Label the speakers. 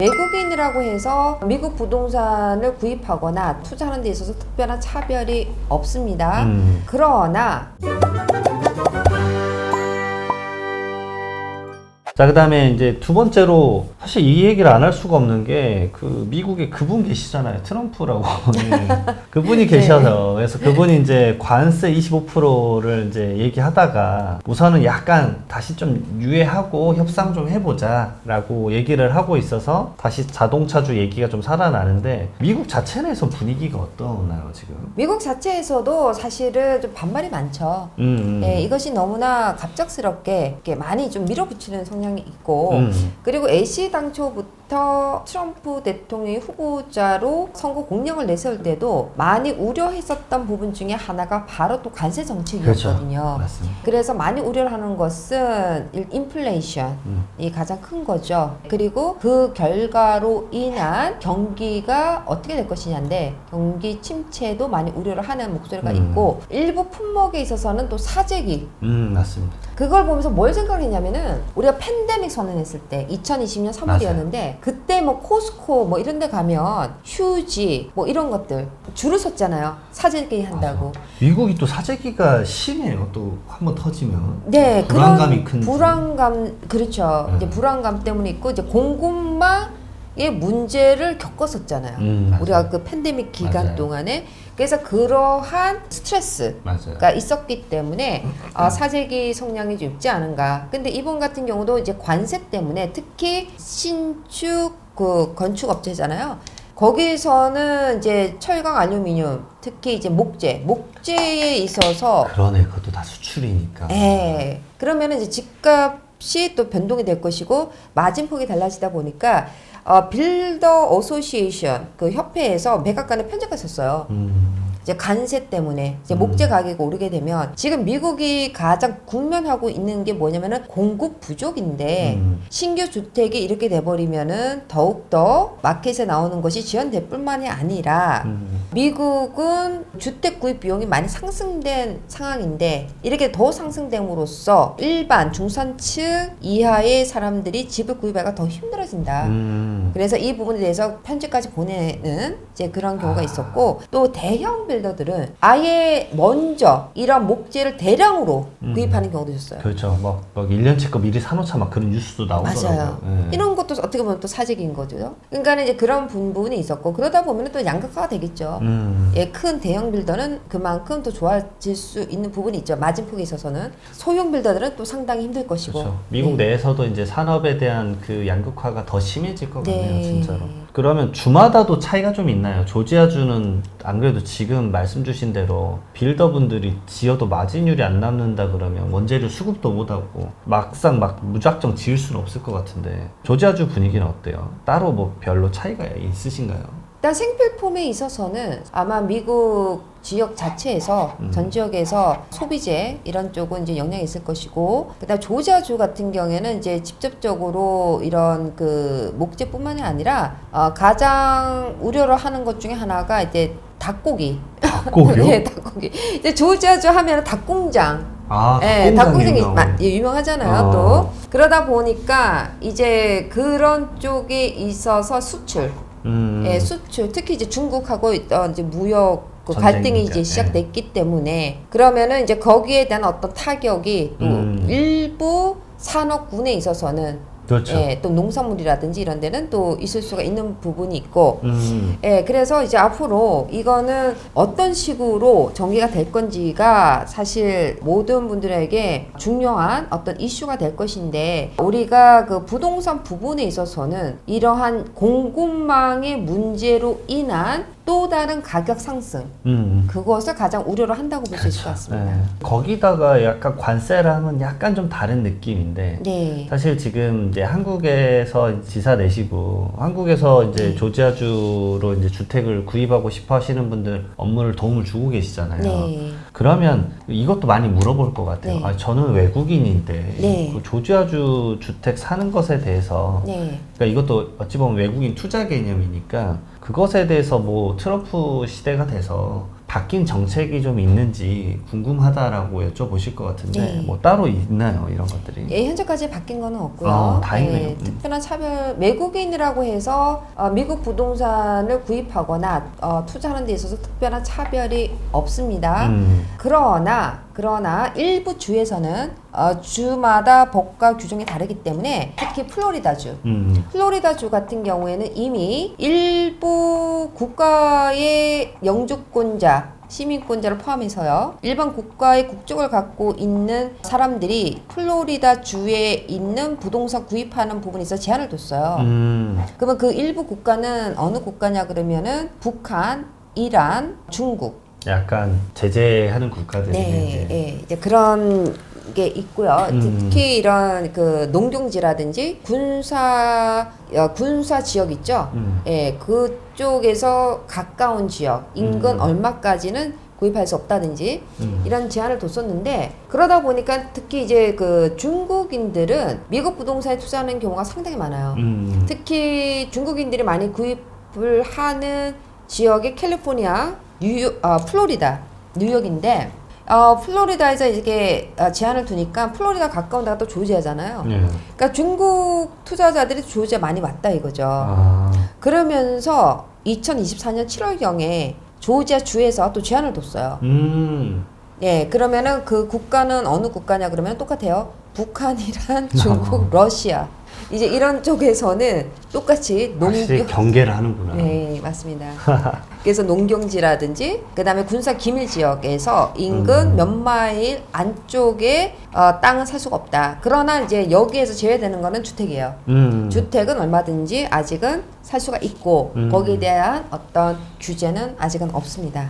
Speaker 1: 외국인이라고 해서 미국 부동산을 구입하거나 투자하는 데 있어서 특별한 차별이 없습니다. 그러나
Speaker 2: 자, 그 다음에 이제 두 번째로 사실 이 얘기를 안 할 수가 없는 게 그 미국에 그분 계시잖아요. 트럼프라고. 네. 그분이 계셔서 그래서 그분이 이제 관세 25%를 이제 얘기하다가 우선은 약간 다시 좀 유예하고 협상 좀 해보자라고 얘기를 하고 있어서 다시 자동차주 얘기가 좀 살아나는데 미국 자체 내에서 분위기가 어떠나요 지금?
Speaker 1: 미국 자체에서도 사실은 좀 반발이 많죠. 예, 이것이 너무나 갑작스럽게 이렇게 많이 좀 밀어붙이는 성향이 있고 그리고 애시 당초부터 트럼프 대통령이 후보자로 선거 공약을 내세울 때도 많이 우려했었던 부분 중에 하나가 바로 또 관세 정책이었거든요.
Speaker 2: 그렇죠. 맞습니다.
Speaker 1: 그래서 많이 우려를 하는 것은 인플레이션이 가장 큰 거죠. 그리고 그 결과로 인한 경기가 어떻게 될 것이냐인데 경기 침체도 많이 우려를 하는 목소리가 있고 일부 품목에 있어서는 또 사재기
Speaker 2: 맞습니다.
Speaker 1: 그걸 보면서 뭘 생각을 했냐면은 우리가 팬데믹 선언했을 때 2020년 3월이었는데 그때 뭐 코스코 뭐 이런 데 가면 휴지 뭐 이런 것들 줄을 섰잖아요. 사재기 한다고.
Speaker 2: 맞아. 미국이 또 사재기가 심해요. 또 한번 터지면.
Speaker 1: 네,
Speaker 2: 불안감이
Speaker 1: 그런
Speaker 2: 큰.
Speaker 1: 불안감 그렇죠. 이제 불안감 때문에 있고 이제 공급망의 문제를 겪었었잖아요. 우리가 그 팬데믹 기간
Speaker 2: 맞아요.
Speaker 1: 동안에 그래서 그러한 스트레스가
Speaker 2: 맞아요.
Speaker 1: 있었기 때문에 사재기 성향이 좀 있지 않은가. 근데 이번 같은 경우도 이제 관세 때문에 특히 신축 그 건축업체잖아요. 거기서는 이제 철강 알루미늄 특히 이제 목재에 있어서
Speaker 2: 그러네. 그것도 다 수출이니까.
Speaker 1: 예. 그러면은 이제 집값이 또 변동이 될 것이고 마진폭이 달라지다 보니까 빌더 어소시에이션 그 협회에서 매각간에 편지가 썼어요. 이제 관세 때문에 이제 목재 가격이 오르게 되면 지금 미국이 가장 국면하고 있는 게 뭐냐면은 공급 부족인데 신규 주택이 이렇게 돼버리면은 더욱더 마켓에 나오는 것이 지연될 뿐만이 아니라 미국은 주택 구입 비용이 많이 상승된 상황인데 이렇게 더 상승됨으로써 일반 중산층 이하의 사람들이 집을 구입하기가 더 힘들어진다. 그래서 이 부분에 대해서 편지까지 보내는 이제 그런 경우가 있었고 또 대형 빌더들은 아예 먼저 이런 목재를 대량으로 구입하는 경우도 있었어요.
Speaker 2: 그렇죠. 막 1년치껏 미리 사놓자 막 그런 뉴스도 나오더라고요.
Speaker 1: 맞아요.
Speaker 2: 예.
Speaker 1: 이런 것도 어떻게 보면 또 사재기인 거죠. 그러니까 이제 그런 부분이 있었고 그러다 보면 또 양극화가 되겠죠. 예, 큰 대형 빌더는 그만큼 더 좋아질 수 있는 부분이 있죠. 마진폭에 있어서는 소형 빌더들은 또 상당히 힘들 것이고.
Speaker 2: 그렇죠. 미국 내에서도 이제 산업에 대한 그 양극화가 더 심해질 것 같네요, 진짜로. 그러면 주마다도 차이가 좀 있나요? 조지아주는 안 그래도 지금 말씀 주신 대로 빌더분들이 지어도 마진율이 안 남는다 그러면 원재료 수급도 못하고 막상 막 무작정 지을 수는 없을 것 같은데 조지아주 분위기는 어때요? 따로 뭐 별로 차이가 있으신가요?
Speaker 1: 일단 생필품에 있어서는 아마 미국 지역 자체에서 전 지역에서 소비재 이런 쪽은 이제 영향이 있을 것이고 그다음 조지아주 같은 경우에는 이제 직접적으로 이런 그 목재뿐만이 아니라 가장 우려를 하는 것 중에 하나가 이제 닭고기.
Speaker 2: 닭고기요?
Speaker 1: 네, 닭고기. 이제 조지아주 하면 닭공장.
Speaker 2: 닭공장이
Speaker 1: 닭공장이 유명하잖아요. 또 그러다 보니까 이제 그런 쪽에 있어서 수출. 예, 수출 특히 이제 중국하고 이제 무역 그 갈등이 이제 시작됐기 때문에 그러면은 이제 거기에 대한 어떤 타격이 또 일부 산업군에 있어서는
Speaker 2: 그렇죠.
Speaker 1: 예, 또 농산물이라든지 이런 데는 또 있을 수가 있는 부분이 있고 예, 그래서 이제 앞으로 이거는 어떤 식으로 전개가 될 건지가 사실 모든 분들에게 중요한 어떤 이슈가 될 것인데 우리가 그 부동산 부분에 있어서는 이러한 공급망의 문제로 인한 또 다른 가격 상승 그것을 가장 우려를 한다고 볼 수 있을 것 같습니다.
Speaker 2: 네. 거기다가 약간 관세랑은 약간 좀 다른 느낌인데
Speaker 1: 네.
Speaker 2: 사실 지금 이제 한국에서 지사 내시고 한국에서 이제 조지아주로 이제 주택을 구입하고 싶어 하시는 분들 업무를 도움을 주고 계시잖아요.
Speaker 1: 네.
Speaker 2: 그러면 이것도 많이 물어볼 것 같아요.
Speaker 1: 네.
Speaker 2: 저는 외국인인데
Speaker 1: 네.
Speaker 2: 그 조지아주 주택 사는 것에 대해서
Speaker 1: 네.
Speaker 2: 그러니까 이것도 어찌 보면 외국인 투자 개념이니까 그것에 대해서 뭐 트럼프 시대가 돼서 바뀐 정책이 좀 있는지 궁금하다라고 여쭤보실 것 같은데
Speaker 1: 네.
Speaker 2: 뭐 따로 있나요 이런 것들이?
Speaker 1: 예, 현재까지 바뀐 거는 없고요.
Speaker 2: 다행이네요.
Speaker 1: 예, 특별한 차별, 외국인이라고 해서 미국 부동산을 구입하거나 투자하는 데 있어서 특별한 차별이 없습니다. 그러나 일부 주에서는 주마다 법과 규정이 다르기 때문에 특히 플로리다주 같은 경우에는 이미 일부 국가의 영주권자 시민권자를 포함해서요. 일반 국가의 국적을 갖고 있는 사람들이 플로리다 주에 있는 부동산 구입하는 부분에 있어서 제한을 뒀어요. 그러면 그 일부 국가는 어느 국가냐 그러면은 북한, 이란, 중국.
Speaker 2: 약간 제재하는 국가들이
Speaker 1: 네, 이제 그런 게 있고요. 특히 이런 그 농경지라든지 군사 지역 있죠. 예, 그쪽에서 가까운 지역 인근 얼마까지는 구입할 수 없다든지 이런 제한을 뒀었는데 그러다 보니까 특히 이제 그 중국인들은 미국 부동산에 투자하는 경우가 상당히 많아요. 특히 중국인들이 많이 구입을 하는 지역이 캘리포니아, 플로리다, 뉴욕인데 플로리다에서 이게 제한을 두니까 플로리다 가까운 데가 또 조지아잖아요. 그러니까 중국 투자자들이 조지아 많이 왔다 이거죠. 그러면서 2024년 7월경에 조지아 주에서 또 제한을 뒀어요. 예, 그러면은 그 국가는 어느 국가냐 그러면 똑같아요. 북한, 이란, 중국, 러시아. 이제 이런 쪽에서는 똑같이
Speaker 2: 확실히 경계를 하는구나.
Speaker 1: 네, 맞습니다. 그래서 농경지라든지 그다음에 군사 기밀 지역에서 인근 몇 마일 안쪽에 땅은 살 수가 없다. 그러나 이제 여기에서 제외되는 거는 주택이에요. 주택은 얼마든지 아직은 살 수가 있고 거기에 대한 어떤 규제는 아직은 없습니다.